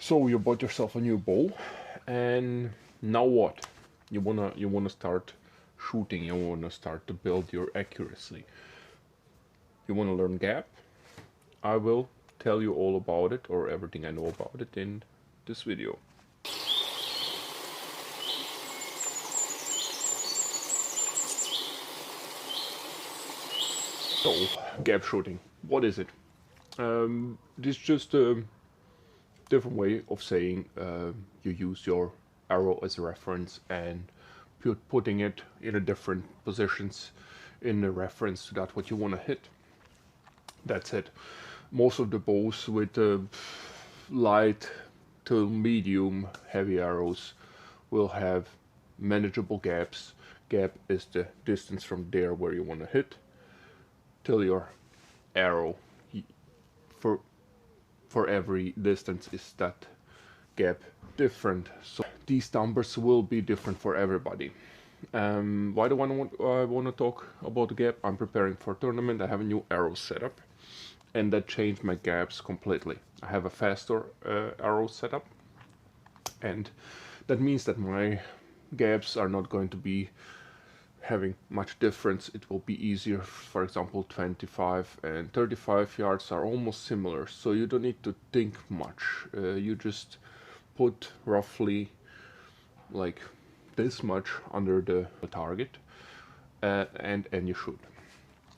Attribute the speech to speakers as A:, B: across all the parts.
A: So you bought yourself a new bow, and now what? You wanna start shooting. You wanna start to build your accuracy. You wanna learn gap? I will tell you all about it, or everything I know about it, in this video. So, gap shooting. What is it? This is just a different way of saying you use your arrow as a reference and putting it in a different positions in a reference to that what you want to hit. That's it. Most of the bows with light to medium heavy arrows will have manageable gaps. Gap is the distance from there where you want to hit till your arrow. For every distance is that gap different, so these numbers will be different for everybody. Why do I want to talk about the gap? I'm preparing for a tournament. I have a new arrow setup, and that changed my gaps completely. I have a faster arrow setup, and that means that my gaps are not going to be having much difference. It will be easier. For example, 25 and 35 yards are almost similar, so you don't need to think much. You just put roughly like this much under the target, and you shoot.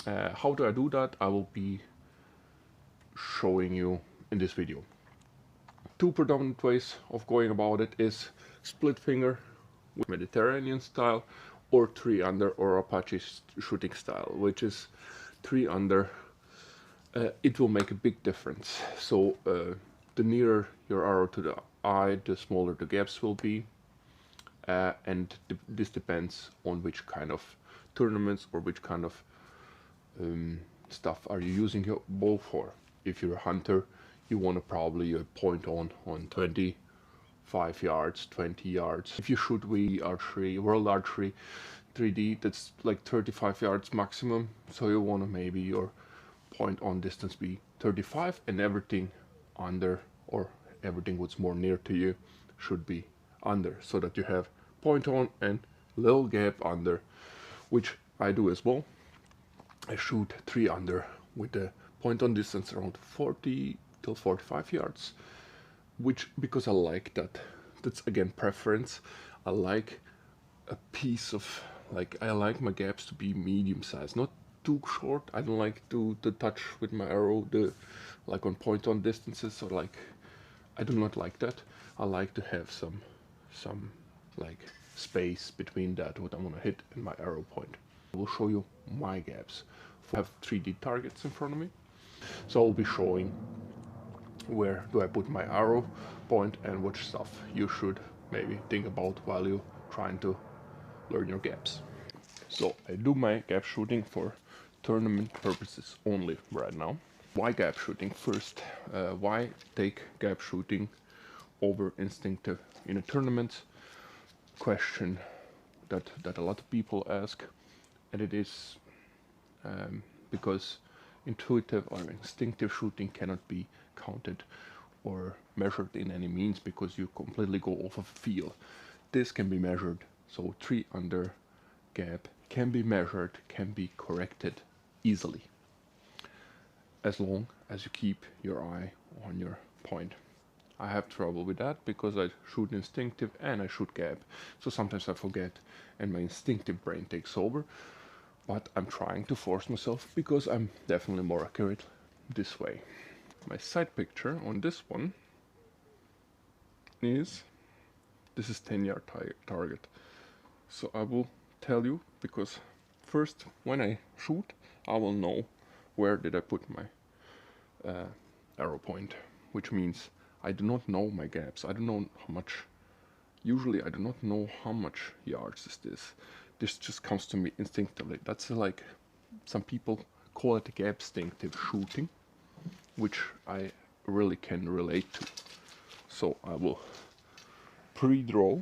A: How do I do that? I will be showing you in this video. Two predominant ways of going about it is split finger with Mediterranean style, or 3 under, or Apache shooting style, which is 3 under. It will make a big difference. So the nearer your arrow to the eye, the smaller the gaps will be, and this depends on which kind of tournaments or which kind of stuff are you using your bow for. If you're a hunter, you want to probably point on 25 yards, 20 yards. If you shoot archery, world archery 3D, that's like 35 yards maximum, so you want to maybe your point on distance be 35, and everything under, or everything what's more near to you, should be under, so that you have point on and little gap under, which I do as well. I shoot 3 under with the point on distance around 40 till 45 yards, which, because I like that. That's again preference. I like a piece of, like, I like my gaps to be medium size, not too short. I don't like to touch with my arrow like on point on distances, or like, I do not like that. I like to have some like space between that what I'm gonna hit and my arrow point. I will show you my gaps. I have 3D targets in front of me, so I'll be showing where do I put my arrow point and which stuff you should maybe think about while you're trying to learn your gaps. So I do my gap shooting for tournament purposes only right now. Why gap shooting? First, why take gap shooting over instinctive in a tournament? Question that a lot of people ask, and it is because intuitive or instinctive shooting cannot be counted or measured in any means, because you completely go off of feel. This can be measured, so 3 under gap can be measured, can be corrected easily, as long as you keep your eye on your point. I have trouble with that because I shoot instinctive and I shoot gap, so sometimes I forget and my instinctive brain takes over, but I'm trying to force myself because I'm definitely more accurate this way. My sight picture on this one is, this is 10-yard target, so I will tell you, because first when I shoot I will know where did I put my arrow point, which means I do not know my gaps. I don't know how much, usually I do not know how much yards is this. This just comes to me instinctively. That's like, some people call it gap instinctive shooting, which I really can relate to. So I will pre-draw.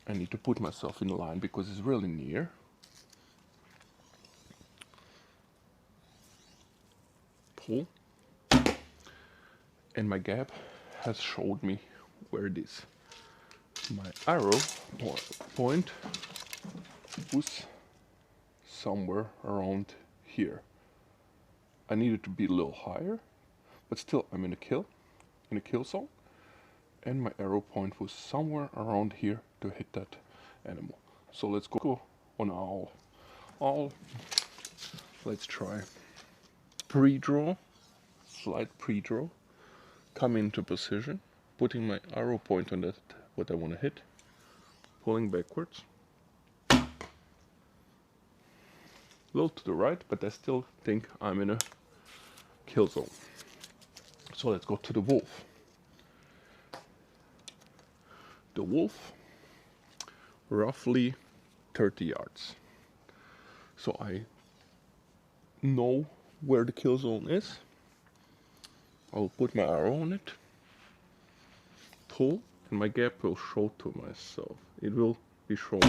A: I need to put myself in line because it's really near. Pull. and my gap has showed me where it is. My arrow point was somewhere around here. I needed to be a little higher, but still I'm in a kill zone, and my arrow point was somewhere around here to hit that animal. So let's go on owl. Owl, let's try pre-draw, slight pre-draw, come into position, putting my arrow point on that what I want to hit, pulling backwards, a little to the right, but I still think I'm in a kill zone. So let's go to the wolf. The wolf, roughly 30 yards. So I know where the kill zone is. I'll put my arrow on it, pull, and my gap will show to myself. It will be shown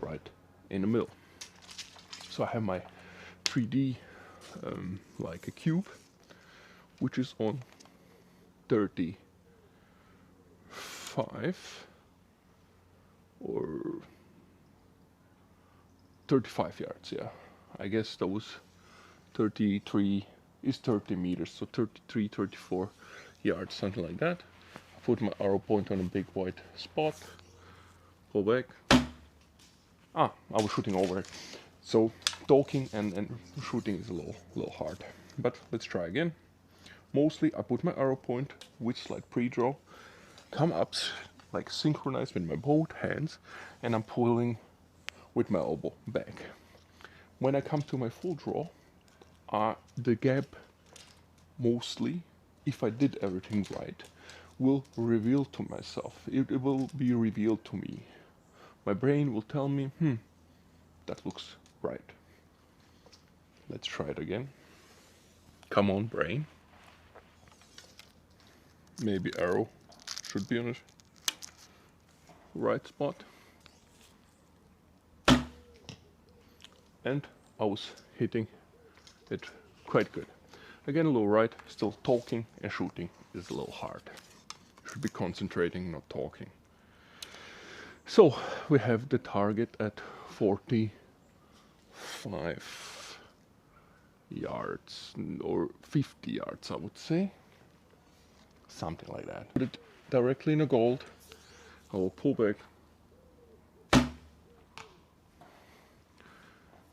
A: right in the middle. So I have my 3D like a cube, which is on 35 or 35 yards, yeah. I guess that was 33 is 30 meters, so 33, 34 yards, something like that. I put my arrow point on a big white spot, pull back. I was shooting over it. So talking and shooting is a little hard, but let's try again. Mostly I put my arrow point with slight pre-draw, come up like synchronized with my both hands, and I'm pulling with my elbow back. When I come to my full draw, the gap mostly, if I did everything right, will reveal to myself. It will be revealed to me. My brain will tell me, that looks right. Let's try it again. Come on, brain. Maybe arrow should be on the right spot. And I was hitting it quite good. Again, a little right, still talking and shooting is a little hard. Should be concentrating, not talking. So we have the target at 45 yards or 50 yards, I would say. Something like that. Put it directly in a gold. I will pull back.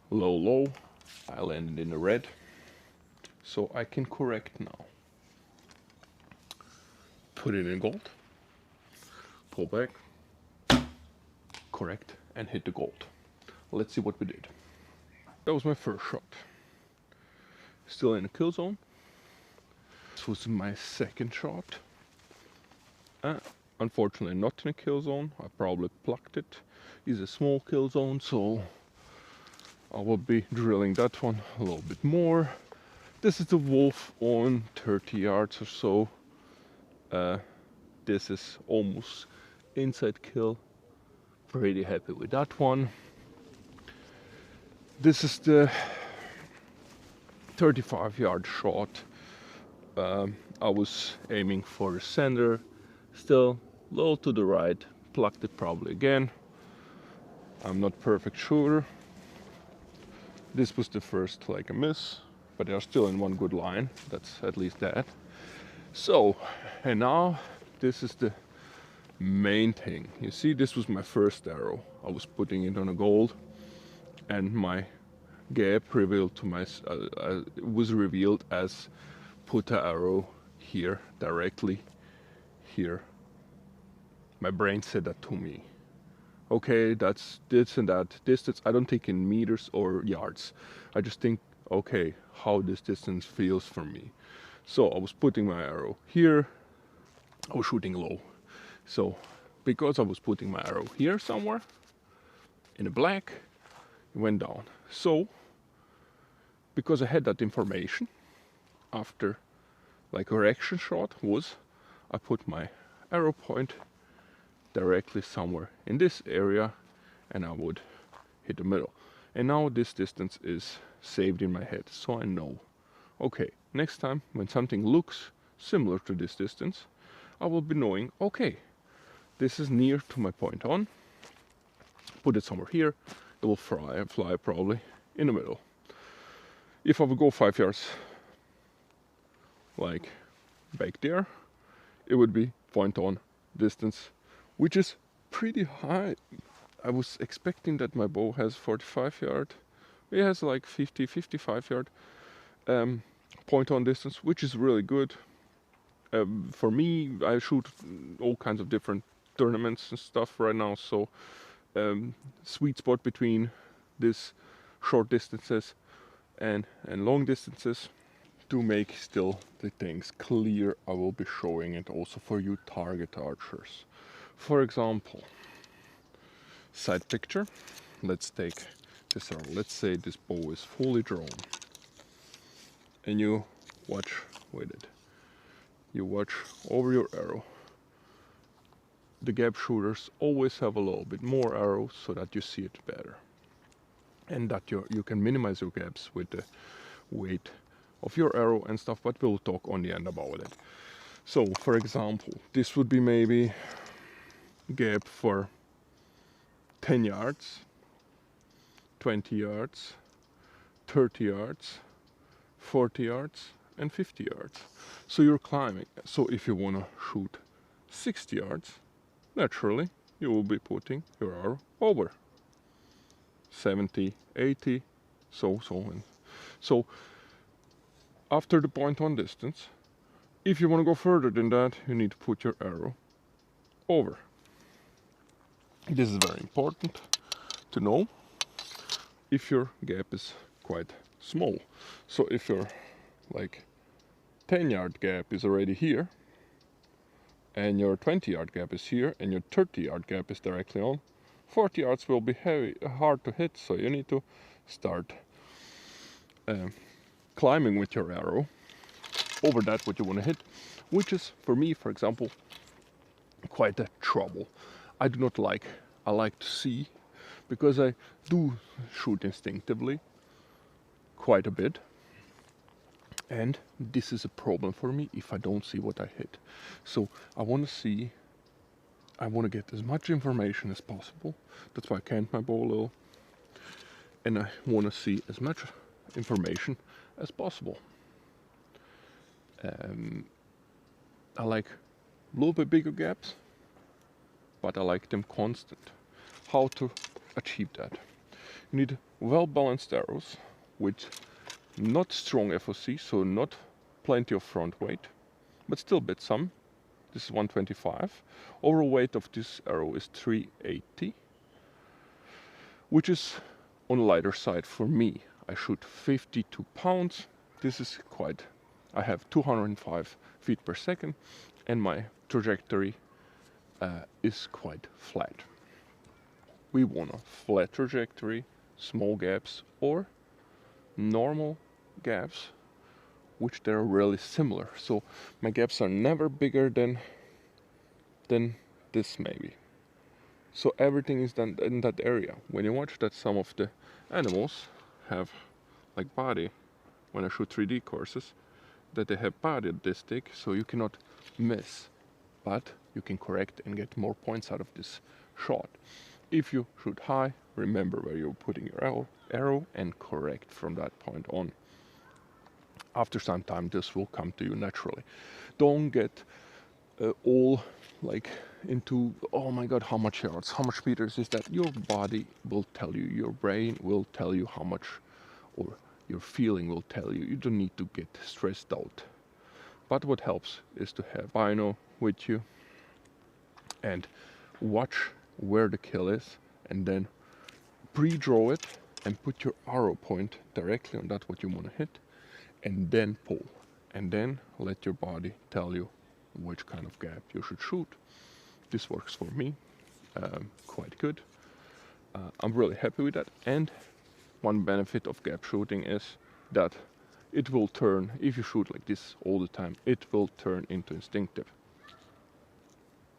A: Low, low. I landed in the red. So I can correct now. Put it in gold. Pull back. Correct and hit the gold. Let's see what we did. That was my first shot. Still in a kill zone. This was my second shot. Unfortunately not in a kill zone. I probably plucked it. It's a small kill zone, so I will be drilling that one a little bit more. This is the wolf on 30 yards or so. This is almost inside kill. Pretty happy with that one. This is the 35-yard shot. I was aiming for the center, still a little to the right, plucked it probably again. I'm not perfect shooter. This was the first like a miss, but they are still in one good line. That's at least that. So, and now this is the main thing. You see, this was my first arrow. I was putting it on a gold, and my gap revealed to my was revealed as put the arrow here directly here. My brain said that to me. Okay, that's this and that distance. I don't think in meters or yards. I just think, okay, how this distance feels for me. So I was putting my arrow here. I was shooting low. So because I was putting my arrow here somewhere in the black, it went down. So because I had that information, after like a reaction shot was I put my arrow point directly somewhere in this area and I would hit the middle. And now this distance is saved in my head, so I know, okay, next time when something looks similar to this distance, I will be knowing, okay, this is near to my point on, put it somewhere here, it will fly probably in the middle. If I would go 5 yards like back there, it would be point on distance, which is pretty high. I was expecting that my bow has 45 yard. It has like 55 yard point on distance, which is really good. For me, I shoot all kinds of different tournaments and stuff right now, so sweet spot between this short distances and long distances. To make still the things clear, I will be showing it also for you target archers. For example, side picture. Let's take this arrow. Let's say this bow is fully drawn, and you watch with it. You watch over your arrow. The gap shooters always have a little bit more arrows so that you see it better, and that you can minimize your gaps with the weight of your arrow and stuff, but we'll talk on the end about it. So for example, this would be maybe gap for 10 yards, 20 yards, 30 yards, 40 yards and 50 yards. So you're climbing. So if you want to shoot 60 yards, naturally you will be putting your arrow over 70, 80, so on. So after the point on distance, if you want to go further than that, you need to put your arrow over. This is very important to know if your gap is quite small. So if your like 10-yard gap is already here, and your 20-yard gap is here, and your 30-yard gap is directly on, 40 yards will be hard to hit, so you need to start climbing with your arrow over that what you want to hit, which is for me, for example, quite a trouble. I do not like. I like to see, because I do shoot instinctively quite a bit, and this is a problem for me if I don't see what I hit. So I want to see, I want to get as much information as possible. That's why I cant my bow a little, and I want to see as much information as possible. I like a little bit bigger gaps, but I like them constant. How to achieve that? You need well-balanced arrows with not strong FOC, so not plenty of front weight, but still bit some. This is 125. Overall weight of this arrow is 380, which is on the lighter side for me. I shoot 52 pounds. This is quite, I have 205 feet per second, and my trajectory is quite flat. We want a flat trajectory, small gaps, or normal gaps, which they're really similar. So my gaps are never bigger than this maybe. So everything is done in that area. When you watch that some of the animals have like body, when I shoot 3D courses, that they have body this thick, so you cannot miss, but you can correct and get more points out of this shot. If you shoot high, remember where you're putting your arrow and correct from that point on. After some time, this will come to you naturally. Don't get all like into, oh my god, how much yards, how much meters is that? Your body will tell you, your brain will tell you how much, or your feeling will tell you. You don't need to get stressed out. But what helps is to have bino with you and watch where the kill is, and then pre-draw it and put your arrow point directly on that what you want to hit, and then pull, and then let your body tell you which kind of gap you should shoot. This works for me quite good. I'm really happy with that. And one benefit of gap shooting is that it will turn, if you shoot like this all the time, it will turn into instinctive.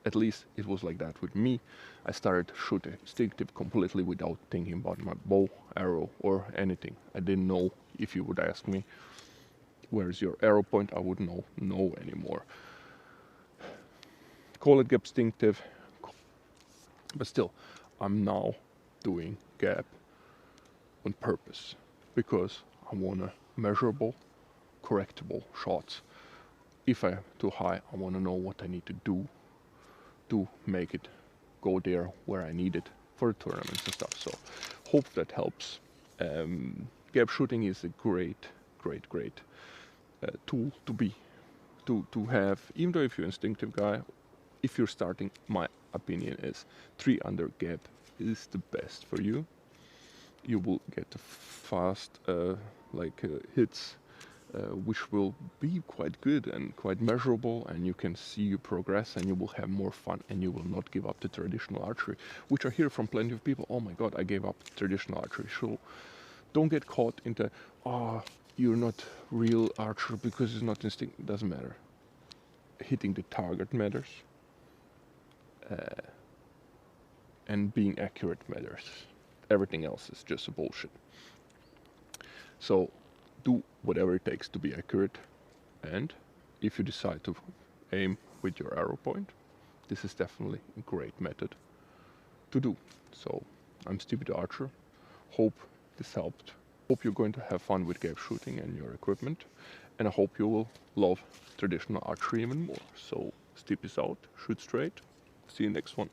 A: At least it was like that with me. I started shooting instinctive completely without thinking about my bow, arrow, or anything. I didn't know. If you would ask me, where's your arrow point, I wouldn't know anymore. Call it gap instinctive, but still, I'm now doing gap on purpose because I want a measurable, correctable shots. If I'm too high, I want to know what I need to do to make it go there where I need it for the tournaments and stuff. So hope that helps. Gap shooting is a great tool to have, even though if you're an instinctive guy. If you're starting, my opinion is 3 under gap is the best for you. You will get fast hits, which will be quite good and quite measurable, and you can see you progress and you will have more fun and you will not give up the traditional archery, which I hear from plenty of people. Oh my god, I gave up traditional archery. So don't get caught into, oh, you're not real archer because it's not instinct. It doesn't matter. Hitting the target matters. And being accurate matters. Everything else is just a bullshit. So do whatever it takes to be accurate, and if you decide to aim with your arrow point, this is definitely a great method to do. So I'm Stevie the Archer. Hope this helped. Hope you're going to have fun with gap shooting and your equipment, and I hope you will love traditional archery even more. So Steve is out, shoot straight. See you next one.